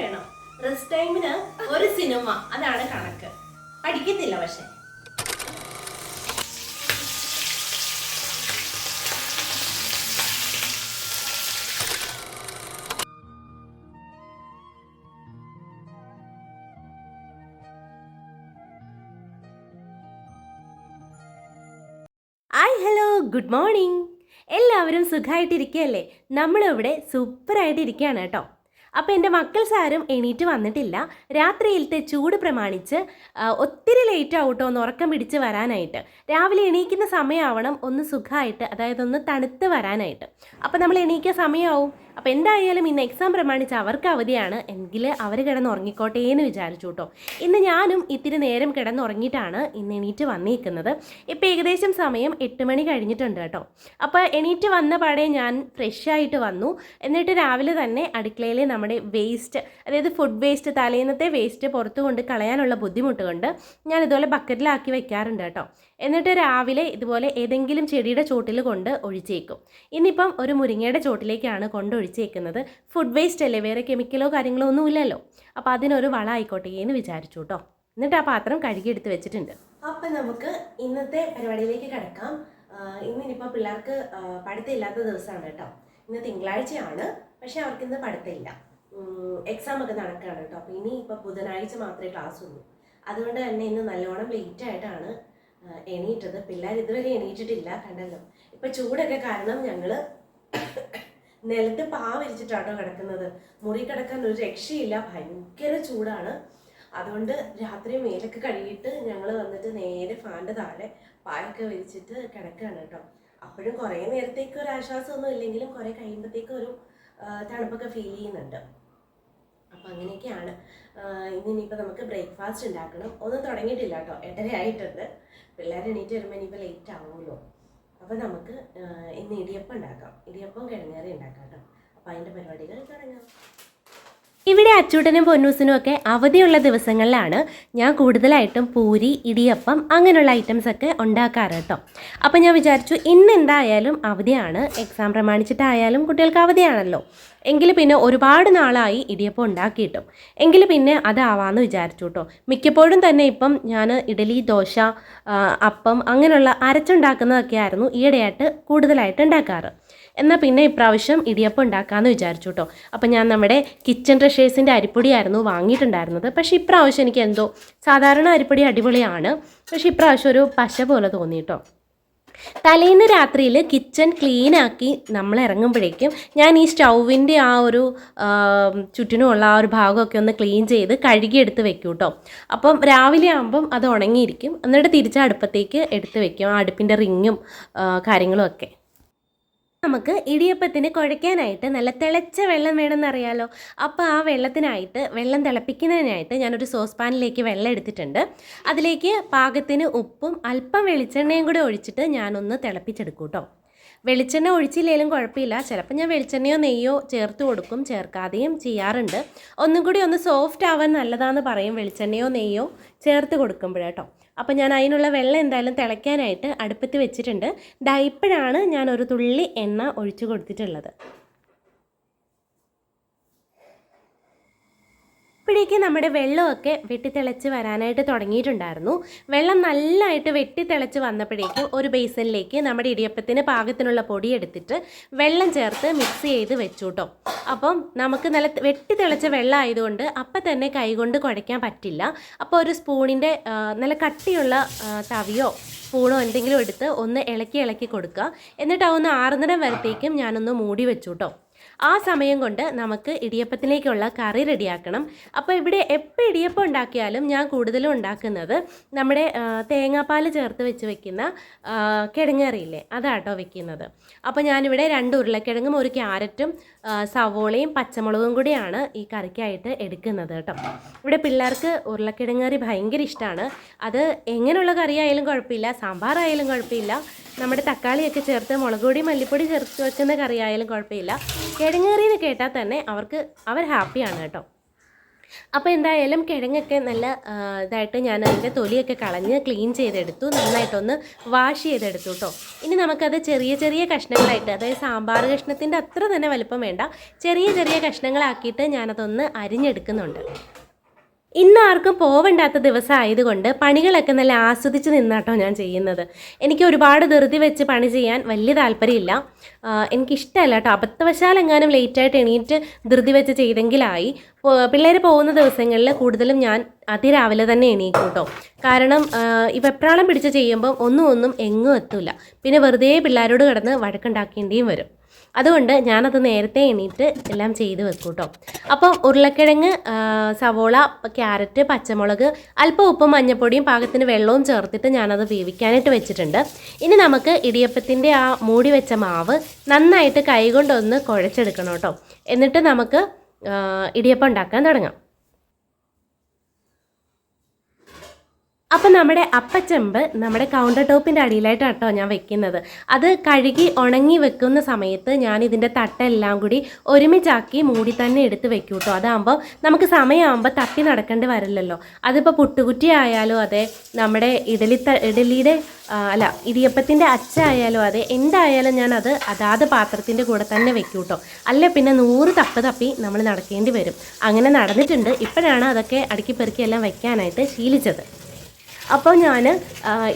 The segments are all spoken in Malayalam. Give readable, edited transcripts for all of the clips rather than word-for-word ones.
വേണം. റെസ്റ്റ് ടൈമിന് ഒരു സിനിമ, അതാണ് കണക്ക്. പഠിക്കത്തില്ല പക്ഷെ. Hi, hello, good morning. എല്ലാവരും സുഖമായിട്ടിരിക്കുകയല്ലേ? നമ്മളിവിടെ സൂപ്പറായിട്ട് ഇരിക്കുകയാണ് കേട്ടോ. അപ്പോൾ എൻ്റെ മക്കൾ സാരും എണീറ്റ് വന്നിട്ടില്ല. രാത്രിയിലത്തെ ചൂട് പ്രമാണിച്ച് ഒത്തിരി ലേറ്റ് ആവട്ടോ ഒന്ന് ഉറക്കം പിടിച്ച് വരാനായിട്ട്. രാവിലെ എണീക്കുന്ന സമയമാവണം ഒന്ന് സുഖമായിട്ട്, അതായത് ഒന്ന് തണുത്ത് വരാനായിട്ട്. അപ്പോൾ നമ്മൾ എണീക്കാൻ സമയമാവും. അപ്പോൾ എന്തായാലും ഇന്ന് എക്സാം പ്രമാണിച്ച് അവർക്ക് അവധിയാണ് എങ്കിൽ അവർ കിടന്നുറങ്ങിക്കോട്ടെ എന്ന് വിചാരിച്ചു കേട്ടോ. ഇന്ന് ഞാനും ഇത്തിരി നേരം കിടന്നുറങ്ങിയിട്ടാണ് ഇന്ന് എണീറ്റ് വന്നിരിക്കുന്നത്. ഇപ്പോൾ ഏകദേശം സമയം 8 മണി കഴിഞ്ഞിട്ടുണ്ട് കേട്ടോ. അപ്പോൾ എണീറ്റ് വന്ന പാടെ ഞാൻ ഫ്രഷായിട്ട് വന്നു. എന്നിട്ട് രാവിലെ തന്നെ അടുക്കളയിൽ നമ്മുടെ വേസ്റ്റ്, അതായത് ഫുഡ് വേസ്റ്റ്, തലേന്നത്തെ വേസ്റ്റ് പുറത്തു കൊണ്ട് കളയാനുള്ള ബുദ്ധിമുട്ട് കൊണ്ട് ഞാൻ ഇതുപോലെ ബക്കറ്റിലാക്കി വെക്കാറുണ്ട് കേട്ടോ. എന്നിട്ട് രാവിലെ ഇതുപോലെ ഏതെങ്കിലും ചെടിയുടെ ചോട്ടിൽ കൊണ്ട് ഒഴിച്ചേക്കും. ഇന്നിപ്പം ഒരു മുരിങ്ങയുടെ ചോട്ടിലേക്കാണ് കൊണ്ടൊഴിച്ചേക്കുന്നത്. ഫുഡ് വേസ്റ്റ് അല്ലേ, വേറെ കെമിക്കലോ കാര്യങ്ങളോ ഒന്നും ഇല്ലല്ലോ. അപ്പോൾ അതിനൊരു വളം ആയിക്കോട്ടെ എന്ന് വിചാരിച്ചു കേട്ടോ. എന്നിട്ട് ആ പാത്രം കഴുകിയെടുത്ത് വെച്ചിട്ടുണ്ട്. അപ്പം നമുക്ക് ഇന്നത്തെ പരിപാടിയിലേക്ക് കിടക്കാം. ഇന്നിപ്പോൾ പിള്ളേർക്ക് പഠിത്തമില്ലാത്ത ദിവസമാണ് കേട്ടോ. ഇന്ന് തിങ്കളാഴ്ചയാണ്, പക്ഷേ അവർക്കിന്ന് പഠിത്തമില്ല. എക്സാം ഒക്കെ നടക്കുകയാണ് കേട്ടോ. അപ്പോൾ ഇനിയിപ്പോൾ ബുധനാഴ്ച മാത്രമേ ക്ലാസ് ഉള്ളൂ. അതുകൊണ്ട് തന്നെ ഇന്ന് നല്ലോണം ലേറ്റായിട്ടാണ് എണീറ്റത്. പിള്ളേർ ഇതുവരെ എണീറ്റിട്ടില്ല, കണ്ടല്ലോ. ഇപ്പം ചൂടൊക്കെ കാരണം ഞങ്ങൾ നിലത്ത് വിരിച്ചിട്ടാട്ടോ കിടക്കുന്നത്. മുറി കിടക്കാൻ ഒരു രക്ഷയില്ല, ഭയങ്കര ചൂടാണ്. അതുകൊണ്ട് രാത്രി മേലൊക്കെ കഴുകിയിട്ട് ഞങ്ങൾ വന്നിട്ട് നേരെ ഫാൻ്റെ താഴെ പായൊക്കെ വിരിച്ചിട്ട് കിടക്കുകയാണ് കേട്ടോ. അപ്പോഴും കുറേ നേരത്തേക്ക് ഒരു ആശ്വാസമൊന്നും ഇല്ലെങ്കിലും കുറേ കഴിയുമ്പോഴത്തേക്കും ഒരു തണുപ്പൊക്കെ ഫീൽ ചെയ്യുന്നുണ്ട്. അപ്പം അങ്ങനെയൊക്കെയാണ്. ഇനിയിപ്പോൾ നമുക്ക് ബ്രേക്ക്ഫാസ്റ്റ് ഉണ്ടാക്കണം. ഒന്നും തുടങ്ങിയിട്ടില്ല കേട്ടോ, 8:30 ആയിട്ടുണ്ട്. പിള്ളേർ എണീറ്റ് വരുമ്പോൾ ഇനിയിപ്പോൾ ലേറ്റ് ആവുമല്ലോ. അപ്പോൾ നമുക്ക് ഇന്ന് ഇടിയപ്പം ഉണ്ടാക്കാം. ഇടിയപ്പം കിഴങ്ങേറി ഉണ്ടാക്കാം കേട്ടോ. അപ്പോൾ അതിൻ്റെ പരിപാടികൾ തുടങ്ങാം. ഇവിടെ അച്ചൂട്ടനും പൊന്നൂസിനും ഒക്കെ അവധിയുള്ള ദിവസങ്ങളിലാണ് ഞാൻ കൂടുതലായിട്ടും പൂരി, ഇടിയപ്പം അങ്ങനെയുള്ള ഐറ്റംസൊക്കെ ഉണ്ടാക്കാറ് കേട്ടോ. അപ്പം ഞാൻ വിചാരിച്ചു ഇന്ന് എന്തായാലും അവധിയാണ്, എക്സാം പ്രമാണിച്ചിട്ടായാലും കുട്ടികൾക്ക് അവധിയാണല്ലോ, എങ്കിൽ പിന്നെ ഒരുപാട് നാളായി ഇടിയപ്പം ഉണ്ടാക്കിയിട്ടും, എങ്കിൽ പിന്നെ അതാവാമെന്ന് വിചാരിച്ചു കേട്ടോ. മിക്കപ്പോഴും തന്നെ ഇപ്പം ഞാൻ ഇഡലി, ദോശ, അപ്പം അങ്ങനെയുള്ള അരച്ചുണ്ടാക്കുന്നതൊക്കെ ആയിരുന്നു ഈയിടെയായിട്ട് കൂടുതലായിട്ട് ഉണ്ടാക്കാറ്. എന്നാൽ പിന്നെ ഇപ്രാവശ്യം ഇടിയപ്പം ഉണ്ടാക്കാമെന്ന് വിചാരിച്ചു കേട്ടോ. അപ്പം ഞാൻ നമ്മുടെ കിച്ചൺ ട്രഷേഴ്സിൻ്റെ അരിപ്പൊടിയായിരുന്നു വാങ്ങിയിട്ടുണ്ടായിരുന്നത്. പക്ഷേ ഇപ്രാവശ്യം എനിക്ക് എന്തോ, സാധാരണ അരിപ്പൊടി അടിപൊളിയാണ്, പക്ഷേ ഇപ്രാവശ്യം ഒരു പശ പോലെ തോന്നി കേട്ടോ. തലേന്ന് രാത്രിയിൽ കിച്ചൺ ക്ലീനാക്കി നമ്മൾ ഇറങ്ങുമ്പോഴേക്കും ഞാൻ ഈ സ്റ്റൗവിൻ്റെ ആ ഒരു ചുറ്റിനുമുള്ള ആ ഒരു ഭാഗമൊക്കെ ഒന്ന് ക്ലീൻ ചെയ്ത് കഴുകിയെടുത്ത് വെക്കും കേട്ടോ. അപ്പം രാവിലെ ആകുമ്പം അത് ഉണങ്ങിയിരിക്കും. എന്നിട്ട് തിരിച്ച് അടുപ്പത്തേക്ക് എടുത്ത് വെക്കും, ആ അടുപ്പിൻ്റെ റിങ്ങും കാര്യങ്ങളും ഒക്കെ. നമുക്ക് ഇടിയപ്പത്തിന് കുഴയ്ക്കാനായിട്ട് നല്ല തിളച്ച വെള്ളം വേണമെന്നറിയാലോ. അപ്പോൾ ആ വെള്ളം തിളപ്പിക്കുന്നതിനായിട്ട് ഞാനൊരു സോസ് പാനിലേക്ക് വെള്ളം എടുത്തിട്ടുണ്ട്. അതിലേക്ക് പാകത്തിന് ഉപ്പും അല്പം വെളിച്ചെണ്ണയും കൂടെ ഒഴിച്ചിട്ട് ഞാനൊന്ന് തിളപ്പിച്ചെടുക്കും കേട്ടോ. വെളിച്ചെണ്ണ ഒഴിച്ചില്ലെങ്കിലും കുഴപ്പമില്ല, ചിലപ്പോൾ ഞാൻ വെളിച്ചെണ്ണയോ നെയ്യോ ചേർത്ത് കൊടുക്കും, ചേർക്കാതെയും ചെയ്യാറുണ്ട്. ഒന്നും കൂടി ഒന്ന് സോഫ്റ്റ് ആവാൻ നല്ലതാണെന്ന് പറയും വെളിച്ചെണ്ണയോ നെയ്യോ ചേർത്ത് കൊടുക്കുമ്പോഴേട്ടോ. അപ്പോൾ ഞാൻ അതിനുള്ള വെള്ളം എന്തായാലും തിളയ്ക്കാനായിട്ട് അടുപ്പത്ത് വെച്ചിട്ടുണ്ട്. ഇപ്പോഴാണ് ഞാൻ ഒരു തുള്ളി എണ്ണ ഒഴിച്ചു കൊടുത്തിട്ടുള്ളത്. ഇപ്പോഴേക്ക് നമ്മുടെ വെള്ളമൊക്കെ വെട്ടിത്തിളച്ച് വരാനായിട്ട് തുടങ്ങിയിട്ടുണ്ടായിരുന്നു. വെള്ളം നല്ലതായിട്ട് വെട്ടിത്തിളച്ച് വന്നപ്പോഴേക്കും ഒരു ബേസിനിലേക്ക് നമ്മുടെ ഇടിയപ്പത്തിന് പാകത്തിനുള്ള പൊടി എടുത്തിട്ട് വെള്ളം ചേർത്ത് മിക്സ് ചെയ്ത് വെച്ചു കേട്ടോ. അപ്പം നമുക്ക് നല്ല വെട്ടിത്തിളച്ച വെള്ളം ആയതുകൊണ്ട് അപ്പം തന്നെ കൈകൊണ്ട് കുഴയ്ക്കാൻ പറ്റില്ല. അപ്പോൾ ഒരു സ്പൂണിൻ്റെ നല്ല കട്ടിയുള്ള തവിയോ സ്പൂണോ എന്തെങ്കിലും എടുത്ത് ഒന്ന് ഇളക്കി കൊടുക്കുക. എന്നിട്ട് അതൊന്ന് ആറുന്നിടം വരത്തേക്കും ഞാനൊന്ന് മൂടി വെച്ചു കേട്ടോ. ആ സമയം കൊണ്ട് നമുക്ക് ഇടിയപ്പത്തിലേക്കുള്ള കറി റെഡിയാക്കണം. അപ്പോൾ ഇവിടെ എപ്പോൾ ഇടിയപ്പം ഉണ്ടാക്കിയാലും ഞാൻ കൂടുതലും ഉണ്ടാക്കുന്നത് നമ്മുടെ തേങ്ങാപ്പാൽ ചേർത്ത് വെക്കുന്ന കിഴങ്ങറിയില്ലേ, അതാട്ടോ വെക്കുന്നത്. അപ്പോൾ ഞാനിവിടെ 2 ഉരുളക്കിഴങ്ങും 1 ക്യാരറ്റും സവോളയും പച്ചമുളകും കൂടിയാണ് ഈ കറിക്കായിട്ട് എടുക്കുന്നത് കേട്ടോ. ഇവിടെ പിള്ളേർക്ക് ഉരുളക്കിഴങ്ങറി ഭയങ്കര ഇഷ്ടമാണ്. അത് എങ്ങനെയുള്ള കറിയായാലും കുഴപ്പമില്ല, സാമ്പാറായാലും കുഴപ്പമില്ല, നമ്മുടെ തക്കാളിയൊക്കെ ചേർത്ത് മുളക് പൊടി മല്ലിപ്പൊടി ചേർത്ത് വെക്കുന്ന കറിയായാലും കുഴപ്പമില്ല, കിഴങ്ങേറി എന്ന് കേട്ടാൽ തന്നെ അവർ ഹാപ്പിയാണ് കേട്ടോ. അപ്പോൾ എന്തായാലും കിഴങ്ങൊക്കെ നല്ല ഇതായിട്ട് ഞാൻ അതിൻ്റെ തൊലിയൊക്കെ കളഞ്ഞ് ക്ലീൻ ചെയ്തെടുത്തു, നന്നായിട്ടൊന്ന് വാഷ് ചെയ്തെടുത്തു കേട്ടോ. ഇനി നമുക്കത് ചെറിയ ചെറിയ കഷ്ണങ്ങളായിട്ട്, അതായത് സാമ്പാർ കഷ്ണത്തിൻ്റെ അത്ര തന്നെ വലുപ്പം വേണ്ട, ചെറിയ ചെറിയ കഷ്ണങ്ങളാക്കിയിട്ട് ഞാനതൊന്ന് അരിഞ്ഞെടുക്കുന്നുണ്ട്. ഇന്ന് ആർക്കും പോവണ്ടാത്ത ദിവസം ആയതുകൊണ്ട് പണികളൊക്കെ നല്ല ആസ്വദിച്ച് നിന്നാട്ടോ ഞാൻ ചെയ്യുന്നത്. എനിക്ക് ഒരുപാട് ധൃതി വെച്ച് പണി ചെയ്യാൻ വലിയ താല്പര്യമില്ല, എനിക്കിഷ്ടമല്ല കേട്ടോ. അബദ്ധവശാലെങ്ങാനും ലേറ്റായിട്ട് എണീറ്റ് ധൃതി വെച്ച് ചെയ്തെങ്കിലായി. പിള്ളേർ പോകുന്ന ദിവസങ്ങളിൽ കൂടുതലും ഞാൻ അതിരാവിലെ തന്നെ എണീക്കും കേട്ടോ. കാരണം ഈ വെപ്രാളം പിടിച്ച് ചെയ്യുമ്പം ഒന്നും എങ്ങും എത്തില്ല, പിന്നെ വെറുതെ പിള്ളേരോട് കിടന്ന് വഴക്കുണ്ടാക്കേണ്ടിയും വരും. അതുകൊണ്ട് ഞാനത് നേരത്തെ എണീറ്റ് എല്ലാം ചെയ്ത് വെക്കും കേട്ടോ. അപ്പം ഉരുളക്കിഴങ്ങ്, സവോള, ക്യാരറ്റ്, പച്ചമുളക്, അല്പം ഉപ്പും മഞ്ഞൾപ്പൊടിയും പാകത്തിന് വെള്ളവും ചേർത്തിട്ട് ഞാനത് വേവിക്കാനായിട്ട് വെച്ചിട്ടുണ്ട്. ഇനി നമുക്ക് ഇടിയപ്പത്തിൻ്റെ ആ മൂടി വെച്ച മാവ് നന്നായിട്ട് കൈകൊണ്ടൊന്ന് കുഴച്ചെടുക്കണം കേട്ടോ. എന്നിട്ട് നമുക്ക് ഇടിയപ്പം ഉണ്ടാക്കാൻ തുടങ്ങാം. അപ്പം നമ്മുടെ അപ്പച്ചെമ്പ് നമ്മുടെ കൗണ്ടർ ടോപ്പിൻ്റെ അടിയിലായിട്ടാണ് കേട്ടോ ഞാൻ വെക്കുന്നത്. അത് കഴുകി ഉണങ്ങി വെക്കുന്ന സമയത്ത് ഞാൻ ഇതിൻ്റെ തട്ടെല്ലാം കൂടി ഒരുമിച്ചാക്കി മൂടി തന്നെ എടുത്ത് വെക്കും കേട്ടോ. അതാകുമ്പോൾ നമുക്ക് സമയമാകുമ്പോൾ തപ്പി നടക്കേണ്ടി വരില്ലല്ലോ. അതിപ്പോൾ പുട്ടുകുറ്റി ആയാലും അതെ, നമ്മുടെ ഇടിയപ്പത്തിൻ്റെ അച്ചായാലും അതെ, എന്തായാലും ഞാൻ അത് അതാത് പാത്രത്തിൻ്റെ കൂടെ തന്നെ വെക്കും കേട്ടോ. അല്ല പിന്നെ 100 തപ്പി നമ്മൾ നടക്കേണ്ടി വരും. അങ്ങനെ നടന്നിട്ടുണ്ട്. ഇപ്പോഴാണ് അതൊക്കെ അടുക്കി പെറുക്കി എല്ലാം വെക്കാനായിട്ട് ശീലിച്ചത്. അപ്പോൾ ഞാൻ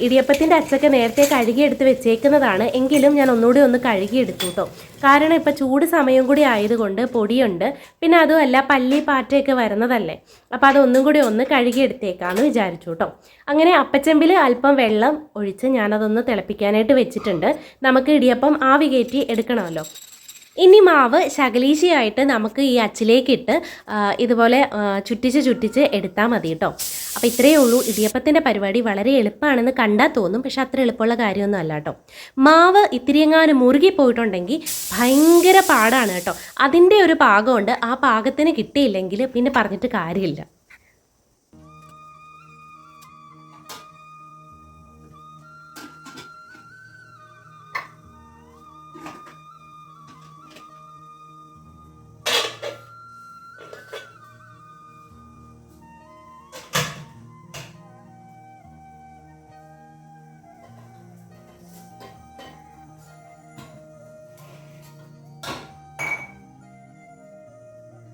ഇടിയപ്പത്തിൻ്റെ അച്ചൊക്കെ നേരത്തെ കഴുകിയെടുത്ത് വെച്ചേക്കുന്നതാണ്, എങ്കിലും ഞാൻ ഒന്നുകൂടി ഒന്ന് കഴുകിയെടുത്തു കേട്ടോ. കാരണം ഇപ്പോൾ ചൂട് സമയം കൂടി ആയതുകൊണ്ട് പൊടിയുണ്ട്, പിന്നെ അതുമല്ല പല്ലി പാറ്റയൊക്കെ വരുന്നതല്ലേ, അപ്പോൾ അതൊന്നും കൂടി ഒന്ന് കഴുകിയെടുത്തേക്കാമെന്ന് വിചാരിച്ചു കേട്ടോ. അങ്ങനെ അപ്പച്ചെമ്പിൽ അല്പം വെള്ളം ഒഴിച്ച് ഞാനതൊന്ന് തിളപ്പിക്കാനായിട്ട് വെച്ചിട്ടുണ്ട്. നമുക്ക് ഇടിയപ്പം ആവി കയറ്റി എടുക്കണമല്ലോ. ഇനി മാവ് ശകലീശയായിട്ട് നമുക്ക് ഈ അച്ചിലേക്കിട്ട് ഇതുപോലെ ചുറ്റിച്ച് എടുത്താൽ മതി കേട്ടോ. അപ്പോൾ ഇത്രയേ ഉള്ളൂ. ഇടിയപ്പത്തിൻ്റെ പരിപാടി വളരെ എളുപ്പമാണെന്ന് കണ്ടാൽ തോന്നും, പക്ഷെ അത്ര എളുപ്പമുള്ള കാര്യമൊന്നും അല്ല കേട്ടോ. മാവ് ഇത്തിരിയെങ്ങാനും മുറുകി പോയിട്ടുണ്ടെങ്കിൽ ഭയങ്കര പാടാണ് കേട്ടോ. അതിൻ്റെ ഒരു പാകമുണ്ട്, ആ പാകത്തിന് കിട്ടിയില്ലെങ്കിൽ പിന്നെ പറഞ്ഞിട്ട് കാര്യമില്ല.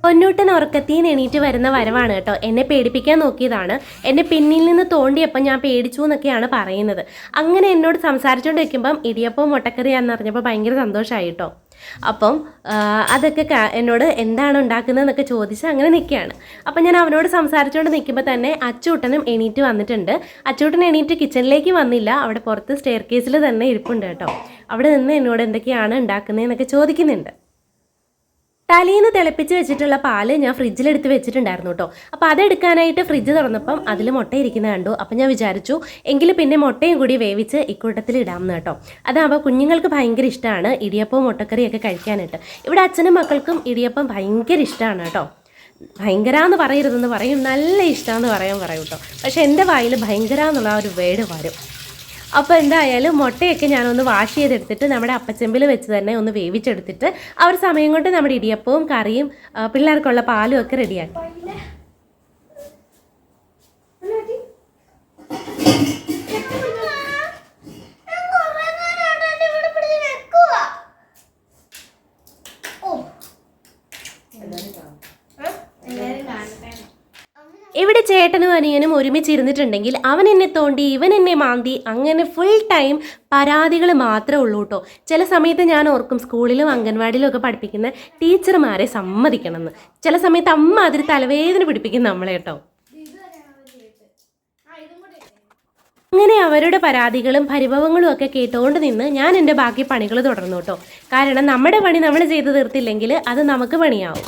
പൊന്നൂട്ടൻ ഉറക്കത്തിൽ എണീറ്റ് വരുന്ന വരവാണ് കേട്ടോ. എന്നെ പേടിപ്പിക്കാൻ നോക്കിയതാണ്. എന്നെ പിന്നിൽ നിന്ന് തോണ്ടിയപ്പം ഞാൻ പേടിച്ചു എന്നൊക്കെയാണ് പറയുന്നത്. അങ്ങനെ എന്നോട് സംസാരിച്ചുകൊണ്ട് വയ്ക്കുമ്പം ഇടിയപ്പം മുട്ടക്കറിയാണെന്ന് അറിഞ്ഞപ്പോൾ ഭയങ്കര സന്തോഷമായി കേട്ടോ. അപ്പം അതൊക്കെ എന്നോട് എന്താണ് ഉണ്ടാക്കുന്നതെന്നൊക്കെ ചോദിച്ച് അങ്ങനെ നിൽക്കുകയാണ്. അപ്പം ഞാൻ അവനോട് സംസാരിച്ചുകൊണ്ട് നിൽക്കുമ്പോൾ തന്നെ അച്ചൂട്ടനും എണീറ്റ് വന്നിട്ടുണ്ട്. അച്ചൂട്ടൻ എണീറ്റ് കിച്ചണിലേക്ക് വന്നില്ല, അവിടെ പുറത്ത് സ്റ്റെയർ കേസിൽ തന്നെ ഇരിപ്പുണ്ട് കേട്ടോ. അവിടെ നിന്ന് എന്നോട് എന്തൊക്കെയാണ് ഉണ്ടാക്കുന്നതെന്നൊക്കെ ചോദിക്കുന്നുണ്ട്. തലേന്ന് തിളപ്പിച്ച് വെച്ചിട്ടുള്ള പാല് ഞാൻ ഫ്രിഡ്ജിലെടുത്ത് വെച്ചിട്ടുണ്ടായിരുന്നു കേട്ടോ. അപ്പോൾ അതെടുക്കാനായിട്ട് ഫ്രിഡ്ജ് തുറന്നപ്പം അതിൽ മുട്ട ഇരിക്കുന്നത് കണ്ടു. അപ്പം ഞാൻ വിചാരിച്ചു എങ്കിൽ പിന്നെ മുട്ടയും കൂടി വേവിച്ച് ഇക്കൂട്ടത്തിൽ ഇടാമെന്ന് കേട്ടോ. അതാകുമ്പോൾ കുഞ്ഞുങ്ങൾക്ക് ഭയങ്കര ഇഷ്ടമാണ് ഇടിയപ്പവും മുട്ടക്കറിയൊക്കെ കഴിക്കാനായിട്ട്. ഇവിടെ അച്ഛനും മക്കൾക്കും ഇടിയപ്പം ഭയങ്കര ഇഷ്ടമാണ് കേട്ടോ. ഭയങ്കര എന്ന് പറയരുതെന്ന് പറയും, നല്ല ഇഷ്ടമെന്ന് പറയും കേട്ടോ. പക്ഷേ എൻ്റെ വായിൽ ഭയങ്കര എന്നുള്ള ഒരു വേർഡ് വരും. അപ്പോൾ എന്തായാലും മുട്ടയൊക്കെ ഞാനൊന്ന് വാഷ് ചെയ്തെടുത്തിട്ട് നമ്മുടെ അപ്പച്ചെമ്പിൽ വെച്ച് തന്നെ ഒന്ന് വേവിച്ചെടുത്തിട്ട് ആ ഒരു സമയം കൊണ്ട് നമ്മുടെ ഇടിയപ്പവും കറിയും പിള്ളേർക്കുള്ള പാലും ഒക്കെ റെഡിയാക്കി. ഇവിടെ ചേട്ടനും അനിയനും ഒരുമിച്ചിരുന്നിട്ടുണ്ടെങ്കിൽ അവൻ എന്നെ തോണ്ടി ഇവൻ എന്നെ മാന്തി, അങ്ങനെ ഫുൾ ടൈം പരാതികൾ മാത്രമേ ഉള്ളൂ കേട്ടോ. ചില സമയത്ത് ഞാൻ ഓർക്കും സ്കൂളിലും അംഗൻവാടിയിലും ഒക്കെ പഠിപ്പിക്കുന്ന ടീച്ചർമാരെ സമ്മതിക്കണമെന്ന്. ചില സമയത്ത് അമ്മ അതിൽ തലവേദന പിടിപ്പിക്കും നമ്മളെ കേട്ടോ. അങ്ങനെ അവരുടെ പരാതികളും പരിഭവങ്ങളും ഒക്കെ കേട്ടുകൊണ്ട് നിന്ന് ഞാൻ എൻ്റെ ബാക്കി പണികൾ തുടർന്നു കേട്ടോ. കാരണം നമ്മുടെ പണി നമ്മൾ ചെയ്ത് തീർത്തില്ലെങ്കിൽ അത് നമുക്ക് പണിയാവും.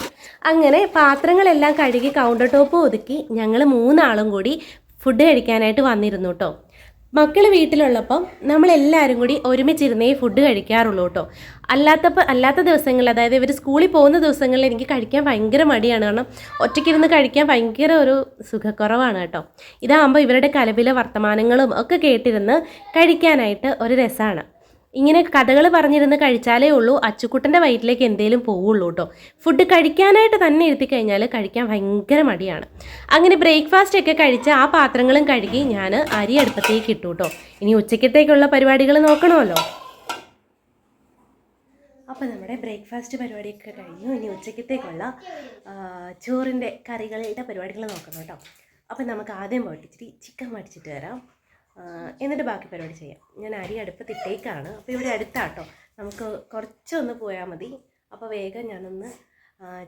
അങ്ങനെ പാത്രങ്ങളെല്ലാം കഴുകി കൗണ്ടർ ടോപ്പ് ഒതുക്കി ഞങ്ങൾ 3 ആളും കൂടി ഫുഡ് കഴിക്കാനായിട്ട് വന്നിരുന്നു കേട്ടോ. മക്കൾ വീട്ടിലുള്ളപ്പം നമ്മളെല്ലാവരും കൂടി ഒരുമിച്ചിരുന്നേ ഫുഡ് കഴിക്കാറുള്ളൂ കേട്ടോ. അല്ലാത്ത ദിവസങ്ങളിൽ, അതായത് ഇവർ സ്കൂളിൽ പോകുന്ന ദിവസങ്ങളിൽ എനിക്ക് കഴിക്കാൻ ഭയങ്കര മടിയാണ്. കാരണം ഒറ്റയ്ക്കിരുന്ന് കഴിക്കാൻ ഭയങ്കര ഒരു സുഖക്കുറവാണ് കേട്ടോ. ഇതാകുമ്പോൾ ഇവരുടെ കലപില വർത്തമാനങ്ങളും ഒക്കെ കേട്ടിരുന്ന് കഴിക്കാനായിട്ട് ഒരു രസമാണ്. ഇങ്ങനെ കഥകൾ പറഞ്ഞിരുന്ന് കഴിച്ചാലേ ഉള്ളൂ അച്ചുക്കുട്ടൻ്റെ വയറ്റിലേക്ക് എന്തേലും പോവുള്ളൂ കേട്ടോ. ഫുഡ് കഴിക്കാനായിട്ട് തന്നെ ഇരുത്തി കഴിഞ്ഞാൽ കഴിക്കാൻ ഭയങ്കര മടിയാണ്. അങ്ങനെ ബ്രേക്ക്ഫാസ്റ്റ് ഒക്കെ കഴിച്ച് ആ പാത്രങ്ങളും കഴുകി ഞാൻ അരി അടുപ്പത്തേക്ക് ഇട്ടു കേട്ടോ. ഇനി ഉച്ചക്കത്തേക്കുള്ള പരിപാടികൾ നോക്കണമല്ലോ. അപ്പോൾ നമ്മുടെ ബ്രേക്ക്ഫാസ്റ്റ് പരിപാടിയൊക്കെ കഴിഞ്ഞു. ഇനി ഉച്ചക്കത്തേക്കുള്ള ചോറിൻ്റെ കറികളുടെ പരിപാടികൾ നോക്കണം കേട്ടോ. അപ്പോൾ നമുക്ക് ആദ്യം പോയിട്ട് ഇച്ചിരി ചിക്കൻ മേടിച്ചിട്ട് വരാം, എന്നിട്ട് ബാക്കി പരിപാടി ചെയ്യാം. ഞാൻ അരി അടുപ്പത്തിട്ടേക്കാണ്. അപ്പോൾ ഇവിടെ അടുത്താട്ടോ, നമുക്ക് കുറച്ചൊന്ന് പോയാൽ മതി. അപ്പോൾ വേഗം ഞാനൊന്ന്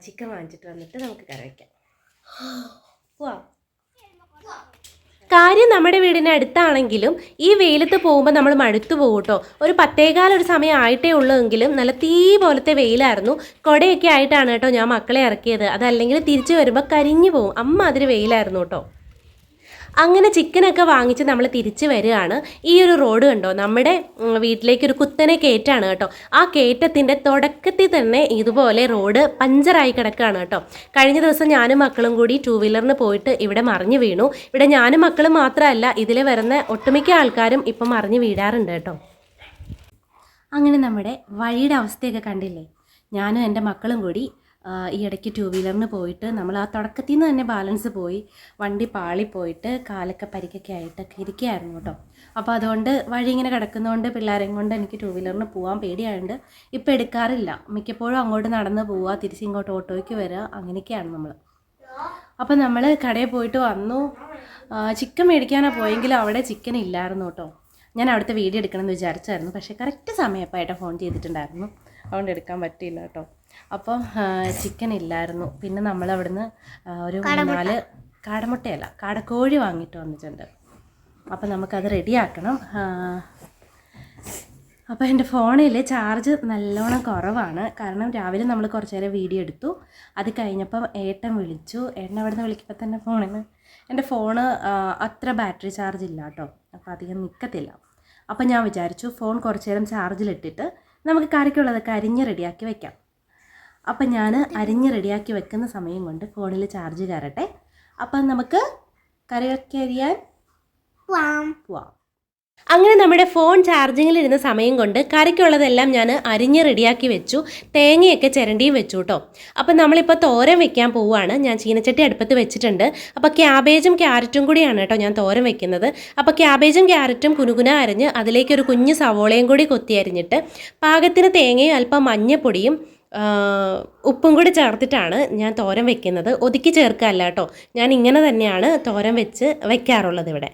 ചിക്കൻ വാങ്ങിച്ചിട്ട് വന്നിട്ട് നമുക്ക് കറി വയ്ക്കാം. പോവാം. കാര്യം നമ്മുടെ വീടിന് അടുത്താണെങ്കിലും ഈ വെയിലത്ത് പോകുമ്പോൾ നമ്മൾ മടുത്തു പോകും കേട്ടോ. ഒരു 10:15 ഒരു സമയം ആയിട്ടേ ഉള്ളൂ എങ്കിലും നല്ല തീ പോലത്തെ വെയിലായിരുന്നു. കുടയൊക്കെ ആയിട്ടാണ് കേട്ടോ ഞാൻ മക്കളെ ഇറക്കിയത്. അതല്ലെങ്കിൽ തിരിച്ചു വരുമ്പോൾ കരിഞ്ഞു പോകും, അമ്മാതിരി വെയിലായിരുന്നു കേട്ടോ. അങ്ങനെ ചിക്കനൊക്കെ വാങ്ങിച്ച് നമ്മൾ തിരിച്ച് വരികയാണ്. ഈ ഒരു റോഡ് കണ്ടോ, നമ്മുടെ വീട്ടിലേക്കൊരു കുത്തനെ കയറ്റാണ് കേട്ടോ. ആ കയറ്റത്തിൻ്റെ തുടക്കത്തിൽ തന്നെ ഇതുപോലെ റോഡ് പഞ്ചറായി കിടക്കുകയാണ് കേട്ടോ. കഴിഞ്ഞ ദിവസം ഞാനും മക്കളും കൂടി 2 വീലറിന് പോയിട്ട് ഇവിടെ മറിഞ്ഞു വീണു. ഇവിടെ ഞാനും മക്കളും മാത്രമല്ല, ഇതിൽ വരുന്ന ഒട്ടുമിക്ക ആൾക്കാരും ഇപ്പം മറിഞ്ഞു വീഴാറുണ്ട് കേട്ടോ. അങ്ങനെ നമ്മുടെ വഴിയുടെ അവസ്ഥയൊക്കെ കണ്ടില്ലേ. ഞാനും എൻ്റെ മക്കളും കൂടി ഈ ഇടയ്ക്ക് 2 വീലറിന് പോയിട്ട് നമ്മൾ ആ തുടക്കത്തിൽ നിന്ന് തന്നെ ബാലൻസ് പോയി വണ്ടി പാളിപ്പോയിട്ട് കാലൊക്കെ പരിക്കൊക്കെ ആയിട്ടൊക്കെ ഇരിക്കുകയായിരുന്നു കേട്ടോ. അപ്പോൾ അതുകൊണ്ട് വഴി ഇങ്ങനെ കിടക്കുന്നതുകൊണ്ട് പിള്ളേരെയും കൊണ്ട് എനിക്ക് 2 വീലറിന് പോകാൻ പേടിയായതുകൊണ്ട് ഇപ്പോൾ എടുക്കാറില്ല. മിക്കപ്പോഴും അങ്ങോട്ട് നടന്ന് പോവുക, തിരിച്ച് ഇങ്ങോട്ട് ഓട്ടോയ്ക്ക് വരിക, അങ്ങനെയൊക്കെയാണ് നമ്മൾ. അപ്പോൾ നമ്മൾ കടയിൽ പോയിട്ട് വന്നു. ചിക്കൻ മേടിക്കാനാണ് പോയെങ്കിലും അവിടെ ചിക്കൻ ഇല്ലായിരുന്നു കേട്ടോ. ഞാൻ അവിടുത്തെ വീഡിയോ എടുക്കണമെന്ന് വിചാരിച്ചായിരുന്നു, പക്ഷേ കറക്റ്റ് സമയപ്പോൾ ഏട്ടാ ഫോൺ ചെയ്തിട്ടുണ്ടായിരുന്നു, അതുകൊണ്ട് എടുക്കാൻ പറ്റിയില്ല കേട്ടോ. അപ്പോൾ ചിക്കൻ ഇല്ലായിരുന്നു. പിന്നെ നമ്മൾ അവിടുന്ന് ഒരു 4 കാടമുട്ടയല്ല കാടക്കോഴി വാങ്ങിയിട്ട് വന്നിട്ടുണ്ട്. അപ്പോൾ നമുക്കത് റെഡിയാക്കണം. അപ്പോൾ എൻ്റെ ഫോണിൽ ചാർജ് നല്ലോണം കുറവാണ്. കാരണം രാവിലെ നമ്മൾ കുറച്ച് നേരം വീഡിയോ എടുത്തു, അത് കഴിഞ്ഞപ്പം ഏട്ടൻ വിളിച്ചു. ഏട്ടൻ അവിടുന്ന് വിളിക്കുമ്പോൾ തന്നെ ഫോണിന് എൻ്റെ ഫോണ് അത്ര ബാറ്ററി ചാർജ് ഇല്ല കേട്ടോ, അപ്പോൾ അധികം നിൽക്കത്തില്ല. അപ്പോൾ ഞാൻ വിചാരിച്ചു ഫോൺ കുറച്ച് നേരം ചാർജിലിട്ടിട്ട് നമുക്ക് കറിക്കുള്ളതൊക്കെ അരിഞ്ഞ് റെഡിയാക്കി വെക്കാം. അപ്പം ഞാൻ അരിഞ്ഞ് റെഡിയാക്കി വെക്കുന്ന സമയം കൊണ്ട് ഫോണിൽ ചാർജ് കയറട്ടെ. അപ്പം നമുക്ക് കറിയൊക്കെ അരിയാൻ പോവാം. അങ്ങനെ നമ്മുടെ ഫോൺ ചാർജിങ്ങിലിരുന്ന സമയം കൊണ്ട് കറിക്കുള്ളതെല്ലാം ഞാൻ അരിഞ്ഞ് റെഡിയാക്കി വെച്ചു. തേങ്ങയൊക്കെ ചിരണ്ടിയും വെച്ചു കേട്ടോ. അപ്പം നമ്മളിപ്പോൾ തോരൻ വെക്കാൻ പോവുകയാണ്. ഞാൻ ചീനച്ചട്ടി അടുപ്പത്ത് വെച്ചിട്ടുണ്ട്. അപ്പോൾ ക്യാബേജും ക്യാരറ്റും കൂടിയാണ് കേട്ടോ ഞാൻ തോരൻ വെക്കുന്നത്. അപ്പോൾ ക്യാബേജും ക്യാരറ്റും കുനുകുന അരിഞ്ഞ് അതിലേക്കൊരു കുഞ്ഞ് സവോളയും കൂടി കൊത്തി അരിഞ്ഞിട്ട് പാകത്തിന് തേങ്ങയും അല്പം മഞ്ഞപ്പൊടിയും ഉപ്പും കൂടി ചേർത്തിട്ടാണ് ഞാൻ തോരൻ വെക്കുന്നത്. ഒതുക്കി ചേർക്കാമല്ല കേട്ടോ, ഞാൻ ഇങ്ങനെ തന്നെയാണ് തോരൻ വെക്കാറുള്ളത് ഇവിടെ.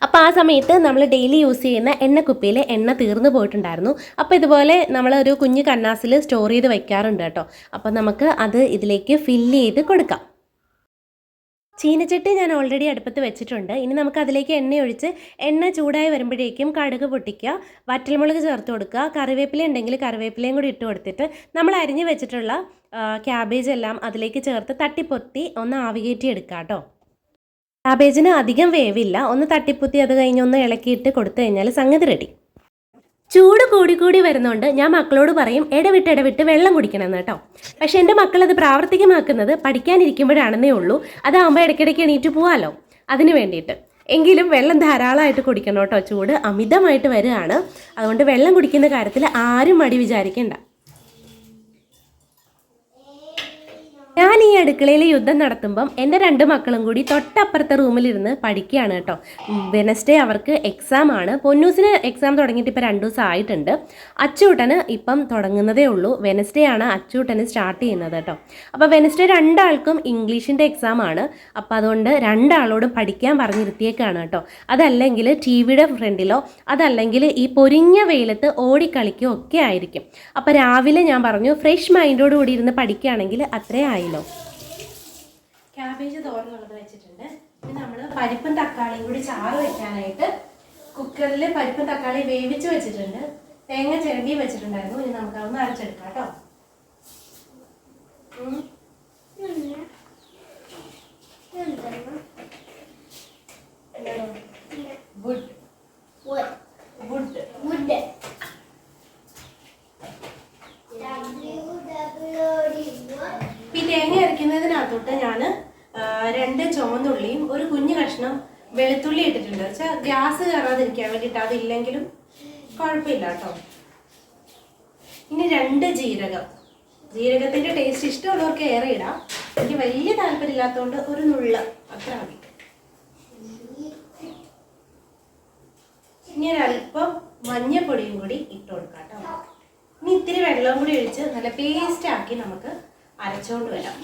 അപ്പോൾ ആ സമയത്ത് നമ്മൾ ഡെയിലി യൂസ് ചെയ്യുന്ന എണ്ണക്കുപ്പിയിൽ എണ്ണ തീർന്നു പോയിട്ടുണ്ടായിരുന്നു. അപ്പോൾ ഇതുപോലെ നമ്മളൊരു കുഞ്ഞ് കന്നാസിൽ സ്റ്റോർ ചെയ്ത് വെക്കാറുണ്ട് കേട്ടോ. അപ്പോൾ നമുക്ക് അത് ഇതിലേക്ക് ഫില്ല് ചെയ്ത് കൊടുക്കാം. ചീനച്ചട്ടി ഞാൻ ഓൾറെഡി അടുപ്പത്ത് വെച്ചിട്ടുണ്ട്. ഇനി നമുക്ക് അതിലേക്ക് എണ്ണ ഒഴിച്ച് എണ്ണ ചൂടായി വരുമ്പോഴേക്കും കടുക് പൊട്ടിക്കുക, വറ്റൽമുളക് ചേർത്ത് കൊടുക്കുക, കറിവേപ്പില ഉണ്ടെങ്കിൽ കറിവേപ്പിലയും കൂടി ഇട്ട് കൊടുത്തിട്ട് നമ്മൾ അരിഞ്ഞ് വെച്ചിട്ടുള്ള ക്യാബേജ് എല്ലാം അതിലേക്ക് ചേർത്ത് തട്ടിപ്പൊത്തി ഒന്ന് ആവികേറ്റി എടുക്കുക കേട്ടോ. ക്യാബേജിന് അധികം വേവില്ല, ഒന്ന് തട്ടിപ്പൊത്തി അത് കഴിഞ്ഞ് ഒന്ന് ഇളക്കിയിട്ട് കൊടുത്തു കഴിഞ്ഞാൽ സംഗതി റെഡി. ചൂട് കൂടി വരുന്നതുകൊണ്ട് ഞാൻ മക്കളോട് പറയും ഇടവിട്ട് വെള്ളം കുടിക്കണമെന്ന് കേട്ടോ. പക്ഷേ എൻ്റെ മക്കളത് പ്രാവർത്തികമാക്കുന്നത് പഠിക്കാനിരിക്കുമ്പോഴാണെന്നേ ഉള്ളൂ. അതാകുമ്പോൾ ഇടയ്ക്കിടയ്ക്ക് എണീറ്റ് പോകാമല്ലോ, അതിന് വേണ്ടിയിട്ട്. എങ്കിലും വെള്ളം ധാരാളമായിട്ട് കുടിക്കണം കേട്ടോ. ചൂട് അമിതമായിട്ട് വരികയാണ്, അതുകൊണ്ട് വെള്ളം കുടിക്കുന്ന കാര്യത്തിൽ ആരും മടി വിചാരിക്കണ്ട. ഞാൻ ഈ അടുക്കളയിൽ യുദ്ധം നടത്തുമ്പം എൻ്റെ 2 മക്കളും കൂടി തൊട്ടപ്പുറത്തെ റൂമിലിരുന്ന് പഠിക്കുകയാണ് കേട്ടോ. വെനസ്ഡേ അവർക്ക് എക്സാം ആണ്. പൊന്നൂസിന് എക്സാം തുടങ്ങിയിട്ട് ഇപ്പോൾ 2 ദിവസം ആയിട്ടുണ്ട്. അച്ചൂട്ടന് ഇപ്പം തുടങ്ങുന്നതേ ഉള്ളൂ. വെനസ്ഡേ ആണ് അച്ചൂട്ടന് സ്റ്റാർട്ട് ചെയ്യുന്നത് കേട്ടോ. അപ്പോൾ വെനസ്ഡേ 2 ആൾക്കും ഇംഗ്ലീഷിൻ്റെ എക്സാം ആണ്. അപ്പോൾ അതുകൊണ്ട് 2 ആളോടും പഠിക്കാൻ പറഞ്ഞിരുത്തിയേക്കാണ് കേട്ടോ. അതല്ലെങ്കിൽ TV-യുടെ ഫ്രണ്ടിലോ അതല്ലെങ്കിൽ ഈ പൊരിഞ്ഞ വെയിലത്ത് ഓടിക്കളിക്കുകയോ ഒക്കെ ആയിരിക്കും. അപ്പോൾ രാവിലെ ഞാൻ പറഞ്ഞു ഫ്രഷ് മൈൻഡോട് കൂടി ഇരുന്ന് പഠിക്കുകയാണെങ്കിൽ അത്രേ ആയില്ലോ. ക്യാബേജ് തോരനുള്ളത് വെച്ചിട്ടുണ്ട്. ഇനി നമ്മൾ പരിപ്പും തക്കാളിയും കൂടി ചാറ് വെക്കാനായിട്ട് കുക്കറിൽ പരിപ്പും തക്കാളി വേവിച്ച് വെച്ചിട്ടുണ്ട്. തേങ്ങ ചിരണ്ടി വെച്ചിട്ടുണ്ടായിരുന്നു. ഇനി നമുക്ക് അതൊന്ന് അരച്ചെടുക്കാം കേട്ടോ. ഈ തേങ്ങ അരയ്ക്കുന്നതിനകത്തോട്ട് ഞാൻ 2 ചുവന്നുള്ളിയും ഒരു കുഞ്ഞു കഷ്ണം വെളുത്തുള്ളി ഇട്ടിട്ടുണ്ട്. വെച്ചാൽ ഗ്യാസ് കയറാതിരിക്കാൻ വേണ്ടിയിട്ട്. അതില്ലെങ്കിലും കുഴപ്പമില്ല കേട്ടോ. ഇനി 2 ജീരകം. ജീരകത്തിൻ്റെ ടേസ്റ്റ് ഇഷ്ടമുള്ളവർക്ക് ഏറെ ഇടാം. എനിക്ക് വലിയ താല്പര്യമില്ലാത്തതുകൊണ്ട് ഒരു നുള്ള അത്ര മതി. ഇനി ഒരല്പം മഞ്ഞപ്പൊടിയും കൂടി ഇട്ട് കൊടുക്കാം കേട്ടോ. ഇനി ഇത്തിരി വെള്ളം കൂടി ഒഴിച്ച് നല്ല പേസ്റ്റ് ആക്കി നമുക്ക് അരച്ചുകൊണ്ട് വരാം.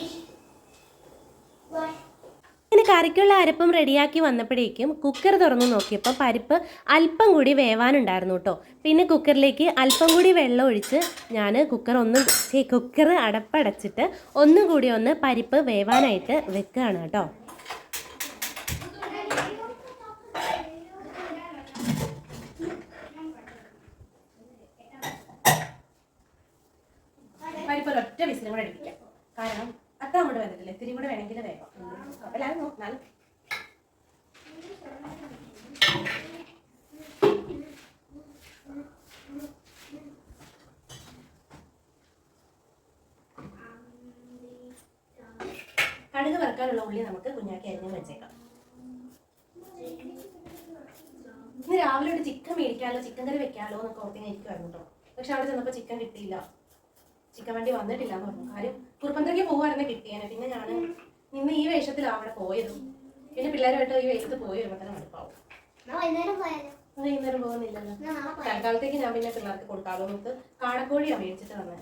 ഇങ്ങനെ കറിക്കുള്ള അരപ്പും റെഡിയാക്കി വന്നപ്പോഴേക്കും കുക്കർ തുറന്ന് നോക്കിയപ്പോൾ പരിപ്പ് അല്പം കൂടി വേവാനുണ്ടായിരുന്നു കേട്ടോ. പിന്നെ കുക്കറിലേക്ക് അല്പം കൂടി വെള്ളം ഒഴിച്ച് ഞാൻ കുക്കർ അടപ്പടച്ചിട്ട് ഒന്നും കൂടി ഒന്ന് പരിപ്പ് വേവാനായിട്ട് വെക്കുകയാണ് കേട്ടോ. പരിപ്പ് ഒരൊറ്റ വിസിലും കൂടെ അടിപ്പിക്കാം. കാരണം അത്ര അങ്ങോട്ട് വരത്തില്ല, ഇത്തിരി കൂടെ വേണമെങ്കിൽ വേഗം എല്ലാവരും നോക്കിയാലും. കടുക് വറുക്കാനുള്ള ഉള്ളി നമുക്ക് കുഞ്ഞാക്കി അരിഞ്ഞ് വെച്ചേക്കാം. ഇന്ന് രാവിലെ ഒരു ചിക്കൻ മേടിക്കാമല്ലോ, ചിക്കൻ കറി വെക്കാമല്ലോ എന്നൊക്കെ ഓർത്തിരിക്കുമായിരുന്നു കേട്ടോ. പക്ഷെ അവിടെ ചെന്നപ്പോൾ ചിക്കൻ കിട്ടിയില്ല, ചിക്കൻ വണ്ടി വന്നിട്ടില്ല എന്ന് പറഞ്ഞു. കാര്യം കുറുപ്പന്തരയ്ക്ക് പോകുമായിരുന്നു കിട്ടിയേനെ. പിന്നെ ഞാൻ ഇന്ന് ഈ വേഷത്തിലാണ് അവിടെ പോയതും. പിന്നെ പിള്ളേരുമായിട്ട് ഈ വേഷത്ത് പോയി വരുമ്പോൾ തന്നെ മടുപ്പാവും. വൈകുന്നേരം പോകുന്നില്ലല്ലോ. തൽക്കാലത്തേക്ക് ഞാൻ പിന്നെ പിള്ളേർക്ക് കൊടുക്കാമല്ലോ. നമുക്ക് കാടക്കോഴിയാണ് മേടിച്ചിട്ട് വന്നത്.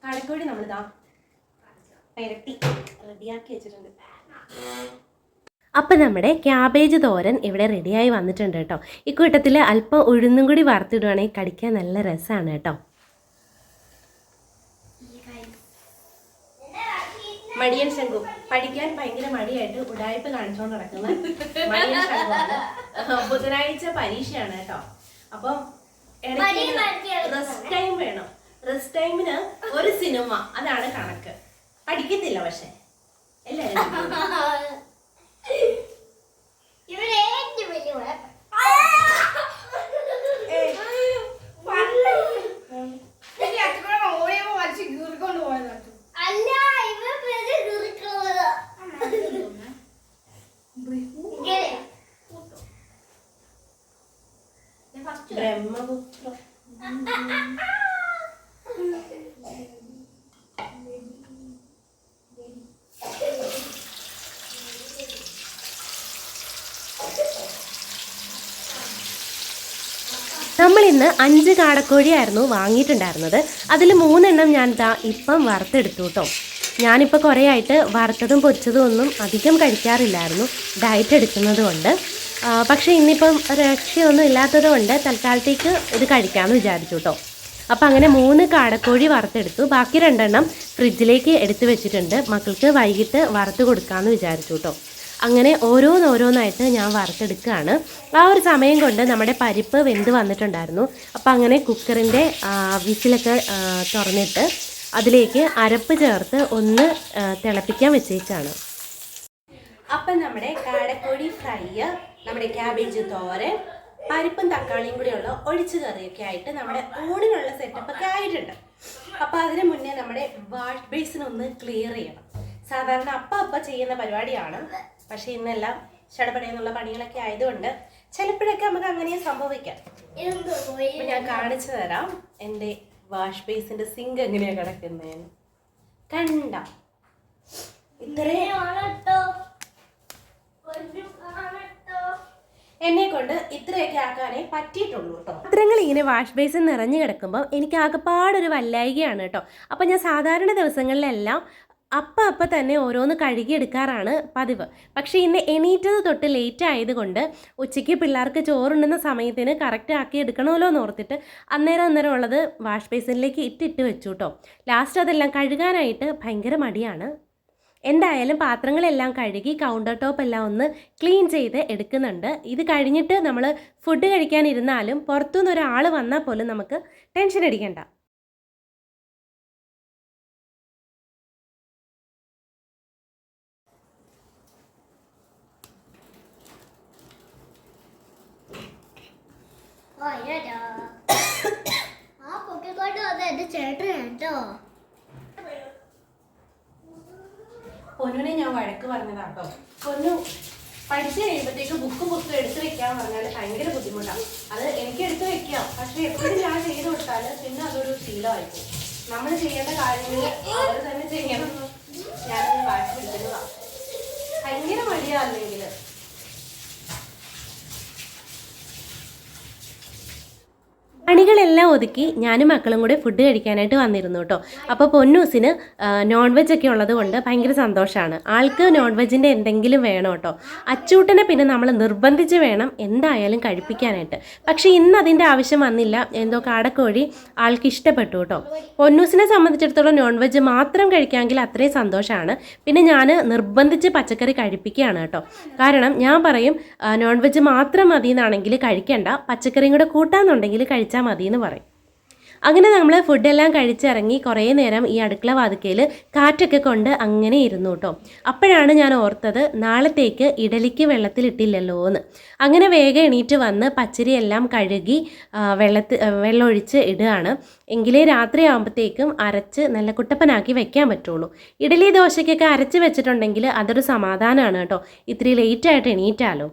കാടക്കോഴി നമ്മളിതാ ഇരട്ടി റെഡിയാക്കി വെച്ചിട്ടുണ്ട്. അപ്പം നമ്മുടെ ക്യാബേജ് തോരൻ ഇവിടെ റെഡിയായി വന്നിട്ടുണ്ട് കേട്ടോ. ഈ കൂട്ടത്തിൽ അല്പം ഉഴുന്നും കൂടി വറുത്തിടുവാണെങ്കിൽ കടിക്കാൻ നല്ല രസമാണ് കേട്ടോ. മടിയൻ ശംഖു പഠിക്കാൻ ഭയങ്കര മടിയായിട്ട് ഉടായ്പ കാണിച്ചോണ്ട് നടക്കുന്ന മടിയൻ ശംഖുവാണ്. ബുധനാഴ്ച പരീക്ഷയാണ് കേട്ടോ. അപ്പം റെസ്റ്റ് ടൈം വേണം. റെസ്റ്റ് ടൈമിന് ഒരു സിനിമ, അതാണ് കണക്ക്. പഠിക്കത്തില്ല പക്ഷെ എല്ലാവരും. ബ്രഹ്മപുത്ര നമ്മളിന്ന് 5 കാടക്കോഴിയായിരുന്നു വാങ്ങിയിട്ടുണ്ടായിരുന്നത്. അതിൽ 3 എണ്ണം ഞാൻ ഇപ്പം വറുത്തെടുത്തു കേട്ടോ. ഞാനിപ്പോൾ കുറേ ആയിട്ട് വറുത്തതും പൊരിച്ചതും ഒന്നും അധികം കഴിക്കാറില്ലായിരുന്നു, ഡയറ്റ് എടുക്കുന്നത് കൊണ്ട്. പക്ഷേ ഇന്നിപ്പം രക്ഷയൊന്നും ഇല്ലാത്തത് കൊണ്ട് തൽക്കാലത്തേക്ക് ഇത് കഴിക്കാമെന്ന് വിചാരിച്ചു കേട്ടോ. അപ്പോൾ അങ്ങനെ 3 കാടക്കോഴി വറുത്തെടുത്തു. ബാക്കി 2 എണ്ണം ഫ്രിഡ്ജിലേക്ക് എടുത്തു വെച്ചിട്ടുണ്ട്. മക്കൾക്ക് വൈകിട്ട് വറുത്ത് കൊടുക്കാമെന്ന് വിചാരിച്ചു കേട്ടോ. അങ്ങനെ ഓരോന്നായിട്ട് ഞാൻ വറുത്തെടുക്കുകയാണ്. ആ ഒരു സമയം കൊണ്ട് നമ്മുടെ പരിപ്പ് വെന്ത് വന്നിട്ടുണ്ടായിരുന്നു. അപ്പോൾ അങ്ങനെ കുക്കറിൻ്റെ വിസിലൊക്കെ തുറന്നിട്ട് അതിലേക്ക് അരപ്പ് ചേർത്ത് ഒന്ന് തിളപ്പിക്കാൻ വെച്ചേച്ചാണ്. അപ്പം നമ്മുടെ കാടക്കോഴി ഫ്രൈ, നമ്മുടെ ക്യാബേജ് തോരൻ, പരിപ്പും തക്കാളിയും കൂടിയുള്ള ഒഴിച്ചു കറിയൊക്കെ ആയിട്ട് നമ്മുടെ ഊണിനുള്ള സെറ്റപ്പൊക്കെ ആയിട്ടുണ്ട്. അപ്പോൾ അതിന് മുന്നേ നമ്മുടെ വാഷ് ബേസിനൊന്ന് ക്ലിയർ ചെയ്യണം. സാധാരണ അപ്പ ചെയ്യുന്ന പരിപാടിയാണ്. പക്ഷെ ഇന്നെല്ലാം ചടപടയെന്നുള്ള പണികളൊക്കെ ആയതുകൊണ്ട് ചിലപ്പോഴൊക്കെ നമുക്ക് അങ്ങനെ സംഭവിക്കാം. ഞാൻ കാണിച്ചു തരാം എൻ്റെ വാഷ് ബേസിന്റെ സിങ്ക് എങ്ങനെയാ കിടക്കുന്നതെന്ന്. കണ്ട എന്നെ കൊണ്ട് ഇത്രയൊക്കെ ആക്കാനേ പറ്റിയിട്ടുള്ളൂ കേട്ടോ. പാത്രങ്ങൾ ഇങ്ങനെ വാഷ് ബേസിൻ നിറഞ്ഞു കിടക്കുമ്പോൾ എനിക്ക് ആകെപ്പാടൊരു വല്ലായികയാണ് കേട്ടോ. അപ്പം ഞാൻ സാധാരണ ദിവസങ്ങളിലെല്ലാം അപ്പം തന്നെ ഓരോന്ന് കഴുകിയെടുക്കാറാണ് പതിവ്. പക്ഷേ ഇന്ന് എണീറ്റത് തൊട്ട് ലേറ്റ് ആയതുകൊണ്ട് ഉച്ചയ്ക്ക് പിള്ളേർക്ക് ചോറുണ്ടുന്ന സമയത്തിന് കറക്റ്റ് ആക്കി എടുക്കണമല്ലോ എന്ന് ഓർത്തിട്ട് അന്നേരം ഉള്ളത് വാഷ് ബേസിനിലേക്ക് ഇട്ടിട്ട് വെച്ചു കേട്ടോ. ലാസ്റ്റ് അതെല്ലാം കഴുകാനായിട്ട് ഭയങ്കര മടിയാണ്. എന്തായാലും പാത്രങ്ങളെല്ലാം കഴുകി കൗണ്ടർ ടോപ്പ് എല്ലാം ഒന്ന് ക്ലീൻ ചെയ്ത് എടുക്കുന്നുണ്ട്. ഇത് കഴിഞ്ഞിട്ട് നമ്മൾ ഫുഡ് കഴിക്കാനിരുന്നാലും പുറത്തുനിന്ന് ഒരാൾ വന്നാൽ പോലും നമുക്ക് ടെൻഷൻ അടിക്കണ്ട. പൊന്നുനെ ഞാൻ വഴക്ക് പറഞ്ഞതാട്ടോ. പൊന്നു പഠിച്ചു കഴിയുമ്പോഴത്തേക്ക് ബുക്ക് എടുത്ത് വെക്കാൻ പറഞ്ഞാൽ ഭയങ്കര ബുദ്ധിമുട്ടാണ്. അത് എനിക്ക് എടുത്ത് വെക്കാം, പക്ഷെ എപ്പോഴും ഞാൻ ചെയ്ത് കൊടുത്താൽ പിന്നെ അതൊരു ശീലമായിരിക്കും. നമ്മൾ ചെയ്യേണ്ട കാര്യങ്ങൾ അവർ തന്നെ ചെയ്യണം. ഞാനൊന്ന് വാശി പിടിക്കുന്നതാണ്. ഭയങ്കര മടിയാണെങ്കിൽ പണികളെല്ലാം ഒതുക്കി ഞാനും മക്കളും കൂടെ ഫുഡ് കഴിക്കാനായിട്ട് വന്നിരുന്നു കേട്ടോ. അപ്പോൾ പൊന്നൂസിന് നോൺ വെജ് ഒക്കെ ഉള്ളത് കൊണ്ട് ഭയങ്കര സന്തോഷമാണ്. ആൾക്ക് നോൺ വെജിൻ്റെ എന്തെങ്കിലും വേണം കേട്ടോ. അച്ചൂട്ടനെ പിന്നെ നമ്മൾ നിർബന്ധിച്ച് വേണം എന്തായാലും കഴിപ്പിക്കാനായിട്ട്. പക്ഷേ ഇന്ന് അതിൻ്റെ ആവശ്യം വന്നില്ല. എന്തോ കാടക്കോഴി ആൾക്ക് ഇഷ്ടപ്പെട്ടു കേട്ടോ. പൊന്നൂസിനെ സംബന്ധിച്ചിടത്തോളം നോൺ വെജ് മാത്രം കഴിക്കാമെങ്കിൽ അത്രയും സന്തോഷമാണ്. പിന്നെ ഞാൻ നിർബന്ധിച്ച് പച്ചക്കറി കഴിപ്പിക്കുകയാണ് കേട്ടോ. കാരണം ഞാൻ പറയും നോൺ വെജ് മാത്രം മതി എന്നാണെങ്കിൽ കഴിക്കണ്ട, പച്ചക്കറിയും കൂടെ കൂട്ടാന്നുണ്ടെങ്കിൽ കഴിച്ചാൽ മതി എന്ന് പറയും. അങ്ങനെ നമ്മൾ ഫുഡെല്ലാം കഴിച്ചിറങ്ങി കുറേ നേരം ഈ അടുക്കള വാതിക്കയിൽ കാറ്റൊക്കെ കൊണ്ട് അങ്ങനെ ഇരുന്നു കേട്ടോ. അപ്പോഴാണ് ഞാൻ ഓർത്തത് നാളത്തേക്ക് ഇഡലിക്ക് വെള്ളത്തിലിട്ടില്ലല്ലോ എന്ന്. അങ്ങനെ വേഗം എണീറ്റ് വന്ന് പച്ചരിയെല്ലാം കഴുകി വെള്ളമൊഴിച്ച് ഇടുകയാണ്. എങ്കിലേ രാത്രി ആകുമ്പോഴത്തേക്കും അരച്ച് നല്ല കുട്ടപ്പനാക്കി വെക്കാൻ പറ്റുള്ളൂ. ഇഡലി ദോശയ്ക്കൊക്കെ അരച്ച് വെച്ചിട്ടുണ്ടെങ്കിൽ അതൊരു സമാധാനമാണ് കേട്ടോ. ഇത്തിരി ലേറ്റായിട്ട് എണീറ്റാലോ.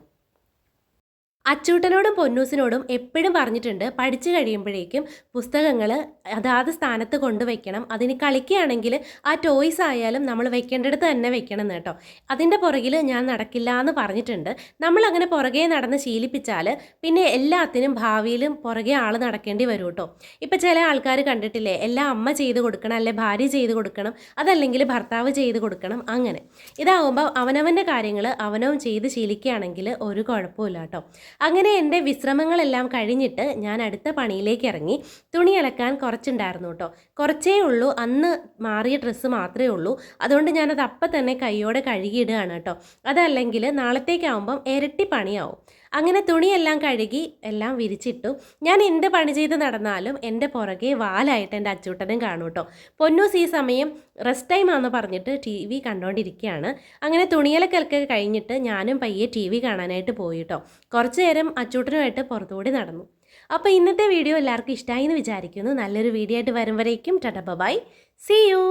അച്ചൂട്ടനോടും പൊന്നൂസിനോടും എപ്പോഴും പറഞ്ഞിട്ടുണ്ട്, പഠിച്ചു കഴിയുമ്പോഴേക്കും പുസ്തകങ്ങൾ അതാത് സ്ഥാനത്ത് കൊണ്ടുവയ്ക്കണം. അതിന് കളിക്കുകയാണെങ്കിൽ ആ ടോയ്സ് ആയാലും നമ്മൾ വെക്കേണ്ടടുത്ത് തന്നെ വെക്കണം എന്ന് കേട്ടോ. അതിൻ്റെ പുറകിൽ ഞാൻ നടക്കില്ല എന്ന് പറഞ്ഞിട്ടുണ്ട്. നമ്മളങ്ങനെ പുറകെ നടന്ന് ശീലിപ്പിച്ചാൽ പിന്നെ എല്ലാത്തിനും ഭാവിയിലും പുറകെ ആൾ നടക്കേണ്ടി വരും കേട്ടോ. ഇപ്പം ചില ആൾക്കാർ കണ്ടിട്ടില്ലേ, എല്ലാം അമ്മ ചെയ്ത് കൊടുക്കണം, അല്ലെ ഭാര്യ ചെയ്ത് കൊടുക്കണം, അതല്ലെങ്കിൽ ഭർത്താവ് ചെയ്ത് കൊടുക്കണം. അങ്ങനെ ഇതാകുമ്പോൾ അവനവൻ്റെ കാര്യങ്ങൾ അവനവൻ ചെയ്ത് ശീലിക്കുകയാണെങ്കിൽ ഒരു കുഴപ്പമില്ല കേട്ടോ. അങ്ങനെ എൻ്റെ വിശ്രമങ്ങളെല്ലാം കഴിഞ്ഞിട്ട് ഞാൻ അടുത്ത പണിയിലേക്ക് ഇറങ്ങി. തുണി അലക്കാൻ കുറച്ചുണ്ടായിരുന്നു കേട്ടോ. കുറച്ചേ ഉള്ളൂ, അന്ന് മാറിയ ഡ്രസ്സ് മാത്രമേ ഉള്ളൂ. അതുകൊണ്ട് ഞാനത് അപ്പം തന്നെ കൈയോടെ കഴുകിയിടുകയാണ് കേട്ടോ. അതല്ലെങ്കിൽ നാളത്തേക്കാവുമ്പം ഇരട്ടി പണിയാവും. അങ്ങനെ തുണിയെല്ലാം കഴുകി എല്ലാം വിരിച്ചിട്ടു. ഞാൻ എന്ത് പണി ചെയ്ത് നടന്നാലും എൻ്റെ പുറകെ വാലായിട്ട് എൻ്റെ അച്ചൂട്ടനും കാണും കേട്ടോ. പൊന്നൂസ് ഈ സമയം റെസ്റ്റ് ടൈം ആണെന്ന് പറഞ്ഞിട്ട് TV കണ്ടുകൊണ്ടിരിക്കുകയാണ്. അങ്ങനെ തുണിയലക്കൊക്കെ കഴിഞ്ഞിട്ട് ഞാനും പയ്യെ TV കാണാനായിട്ട് പോയി കേട്ടോ. കുറച്ച് നേരം അച്ചൂട്ടനുമായിട്ട് പുറത്തുകൂടി നടന്നു. അപ്പോൾ ഇന്നത്തെ വീഡിയോ എല്ലാവർക്കും ഇഷ്ടമായി എന്ന് വിചാരിക്കുന്നു. നല്ലൊരു വീഡിയോ ആയിട്ട് വരും വരേക്കും ടാറ്റാ ബൈ, സീ യു.